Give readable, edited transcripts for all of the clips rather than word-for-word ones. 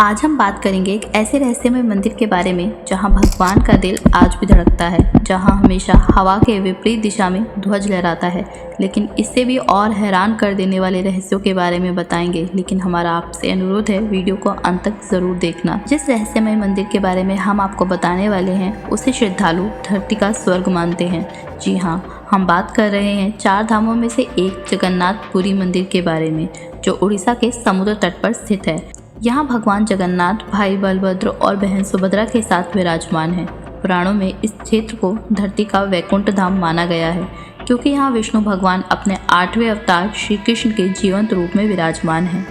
आज हम बात करेंगे एक ऐसे रहस्यमय मंदिर के बारे में जहां भगवान का दिल आज भी धड़कता है, जहां हमेशा हवा के विपरीत दिशा में ध्वज लहराता है। लेकिन इससे भी और हैरान कर देने वाले रहस्यों के बारे में बताएंगे। लेकिन हमारा आपसे अनुरोध है, वीडियो को अंत तक जरूर देखना। जिस रहस्यमय मंदिर के बारे में हम आपको बताने वाले हैं उसे श्रद्धालु धरती का स्वर्ग मानते हैं। जी हाँ, हम बात कर रहे हैं 4 धामों में से एक जगन्नाथपुरी मंदिर के बारे में, जो उड़ीसा के समुद्र तट पर स्थित है। यहाँ भगवान जगन्नाथ भाई बलभद्र और बहन सुभद्रा के साथ विराजमान हैं। पुराणों में इस क्षेत्र को धरती का वैकुंठ धाम माना गया है, क्योंकि यहाँ विष्णु भगवान अपने 8वें अवतार श्री कृष्ण के जीवंत रूप में विराजमान हैं।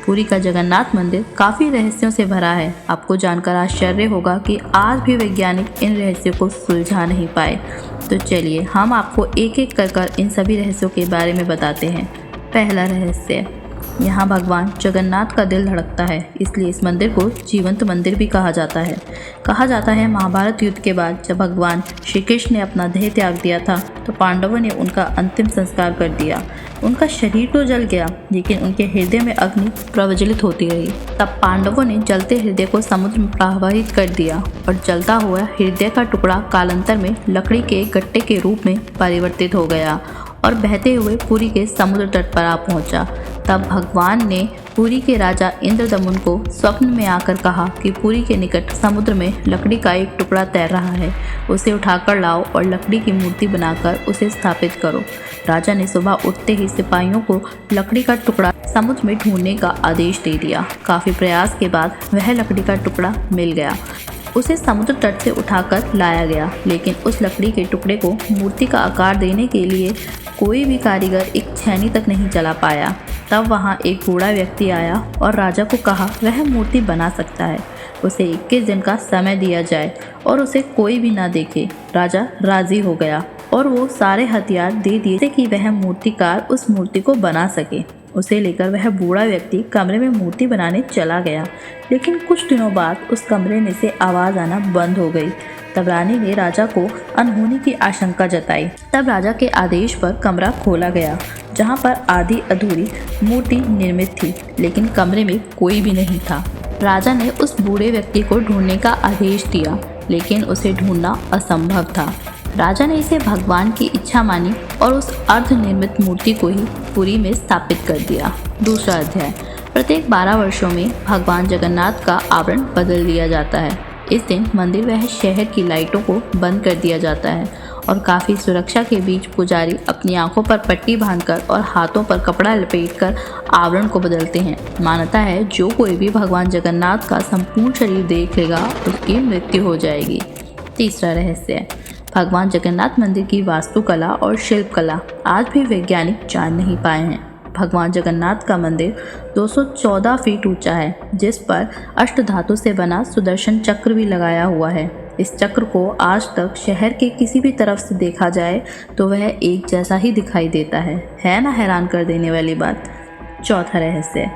पुरी का जगन्नाथ मंदिर काफ़ी रहस्यों से भरा है। आपको जानकर आश्चर्य होगा कि आज भी वैज्ञानिक इन रहस्यों को सुलझा नहीं पाए। तो चलिए हम आपको एक एक कर इन सभी रहस्यों के बारे में बताते हैं। पहला रहस्य, यहाँ भगवान जगन्नाथ का दिल धड़कता है, इसलिए इस मंदिर को जीवंत मंदिर भी कहा जाता है। महाभारत युद्ध के बाद जब भगवान श्री कृष्ण ने अपना देह त्याग दिया था, तो पांडवों ने उनका अंतिम संस्कार कर दिया। उनका शरीर तो जल गया, लेकिन उनके हृदय में अग्नि प्रज्वलित होती रही। तब पांडवों ने जलते हृदय को समुद्र में प्रवाहित कर दिया और जलता हुआ हृदय का टुकड़ा कालांतर में लकड़ी के गट्टे के रूप में परिवर्तित हो गया और बहते हुए पुरी के समुद्र तट पर आ पहुंचा। तब भगवान ने पुरी के राजा इंद्रदमन को स्वप्न में आकर कहा कि पुरी के निकट समुद्र में लकड़ी का एक टुकड़ा तैर रहा है, उसे उठाकर लाओ और लकड़ी की मूर्ति बनाकर उसे स्थापित करो। राजा ने सुबह उठते ही सिपाहियों को लकड़ी का टुकड़ा समुद्र में ढूंढने का आदेश दे दिया। काफ़ी प्रयास के बाद वह लकड़ी का टुकड़ा मिल गया। उसे समुद्र तट से उठाकर लाया गया, लेकिन उस लकड़ी के टुकड़े को मूर्ति का आकार देने के लिए कोई भी कारीगर एक छेनी तक नहीं चला पाया। तब वहाँ एक बूढ़ा व्यक्ति आया और राजा को कहा वह मूर्ति बना सकता है, उसे 21 दिन का समय दिया जाए और उसे कोई भी ना देखे। राजा राजी हो गया और वो सारे हथियार दे दिए कि वह मूर्तिकार उस मूर्ति को बना सके। उसे लेकर वह बूढ़ा व्यक्ति कमरे में मूर्ति बनाने चला गया, लेकिन कुछ दिनों बाद उस कमरे में से आवाज़ आना बंद हो गई। तब रानी ने राजा को अनहोनी की आशंका जताई। तब राजा के आदेश पर कमरा खोला गया, जहां पर आधी अधूरी मूर्ति निर्मित थी, लेकिन कमरे में कोई भी नहीं था। राजा ने उस बूढ़े व्यक्ति को ढूंढने का आदेश दिया, लेकिन उसे ढूंढना असंभव था। राजा ने इसे भगवान की इच्छा मानी और उस अर्ध निर्मित मूर्ति को ही पुरी में स्थापित कर दिया। दूसरा अध्याय, प्रत्येक 12 वर्षों में भगवान जगन्नाथ का आवरण बदल दिया जाता है। इस दिन मंदिर व शहर की लाइटों को बंद कर दिया जाता है और काफ़ी सुरक्षा के बीच पुजारी अपनी आंखों पर पट्टी बांधकर और हाथों पर कपड़ा लपेटकर आवरण को बदलते हैं। मान्यता है जो कोई भी भगवान जगन्नाथ का संपूर्ण शरीर देख लेगा उसकी मृत्यु हो जाएगी। तीसरा रहस्य, भगवान जगन्नाथ मंदिर की वास्तुकला और शिल्पकला आज भी वैज्ञानिक जान नहीं पाए हैं। भगवान जगन्नाथ का मंदिर 214 फीट ऊंचा है, जिस पर अष्टधातु से बना सुदर्शन चक्र भी लगाया हुआ है। इस चक्र को आज तक शहर के किसी भी तरफ से देखा जाए तो वह एक जैसा ही दिखाई देता है ना हैरान कर देने वाली बात। चौथा रहस्य,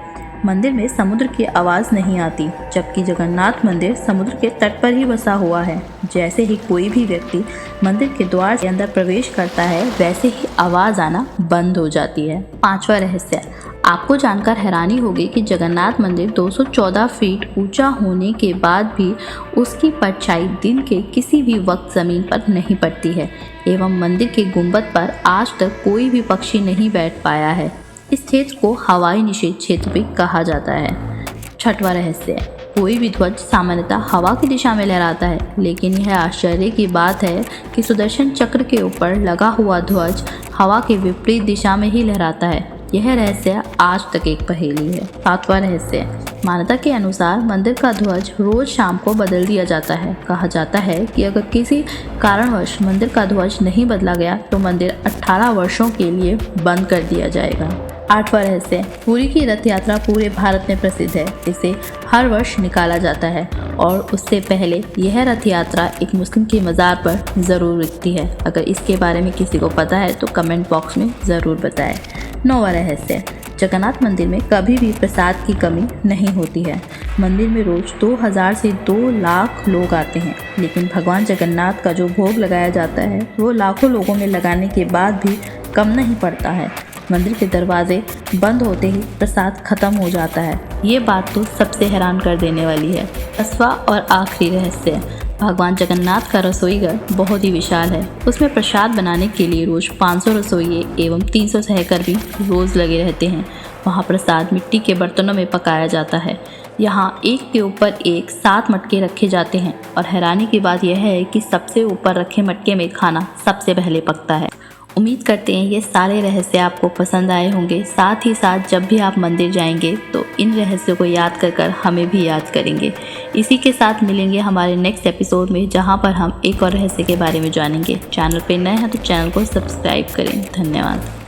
मंदिर में समुद्र की आवाज़ नहीं आती, जबकि जगन्नाथ मंदिर समुद्र के तट पर ही बसा हुआ है। जैसे ही कोई भी व्यक्ति मंदिर के द्वार से अंदर प्रवेश करता है, वैसे ही आवाज़ आना बंद हो जाती है। पांचवा रहस्य, आपको जानकर हैरानी होगी कि जगन्नाथ मंदिर 214 फीट ऊंचा होने के बाद भी उसकी परछाई दिन के किसी भी वक्त ज़मीन पर नहीं पड़ती है, एवं मंदिर के गुंबद पर आज तक कोई भी पक्षी नहीं बैठ पाया है। इस क्षेत्र को हवाई निषेध क्षेत्र भी कहा जाता है। छठवां रहस्य, कोई भी ध्वज सामान्यतः हवा की दिशा में लहराता है, लेकिन यह आश्चर्य की बात है कि सुदर्शन चक्र के ऊपर लगा हुआ ध्वज हवा के विपरीत दिशा में ही लहराता है। यह रहस्य आज तक एक पहेली है। सातवां रहस्य, मान्यता के अनुसार मंदिर का ध्वज रोज शाम को बदल दिया जाता है। कहा जाता है कि अगर किसी कारणवश मंदिर का ध्वज नहीं बदला गया तो मंदिर 18 वर्षों के लिए बंद कर दिया जाएगा। आठवां रहस्य, पुरी की रथ यात्रा पूरे भारत में प्रसिद्ध है। इसे हर वर्ष निकाला जाता है और उससे पहले यह रथ यात्रा एक मुस्लिम की मज़ार पर ज़रूर रुकती है। अगर इसके बारे में किसी को पता है तो कमेंट बॉक्स में ज़रूर बताएं। नौवां रहस्य, जगन्नाथ मंदिर में कभी भी प्रसाद की कमी नहीं होती है। मंदिर में रोज 2000 से 2 लाख लोग आते हैं, लेकिन भगवान जगन्नाथ का जो भोग लगाया जाता है वो लाखों लोगों में लगाने के बाद भी कम नहीं पड़ता है। मंदिर के दरवाजे बंद होते ही प्रसाद खत्म हो जाता है। ये बात तो सबसे हैरान कर देने वाली है। 10वां और आखिरी रहस्य, भगवान जगन्नाथ का रसोई घर बहुत ही विशाल है। उसमें प्रसाद बनाने के लिए रोज 500 रसोइये एवं 300 सहकर्मी रोज लगे रहते हैं। वहाँ प्रसाद मिट्टी के बर्तनों में पकाया जाता है। यहाँ एक के ऊपर एक 7 मटके रखे जाते हैं और हैरानी की बात यह है कि सबसे ऊपर रखे मटके में खाना सबसे पहले पकता है। उम्मीद करते हैं ये सारे रहस्य आपको पसंद आए होंगे। साथ ही साथ जब भी आप मंदिर जाएंगे तो इन रहस्यों को याद कर हमें भी याद करेंगे। इसी के साथ मिलेंगे हमारे नेक्स्ट एपिसोड में, जहाँ पर हम एक और रहस्य के बारे में जानेंगे। चैनल पे नए हैं तो चैनल को सब्सक्राइब करें। धन्यवाद।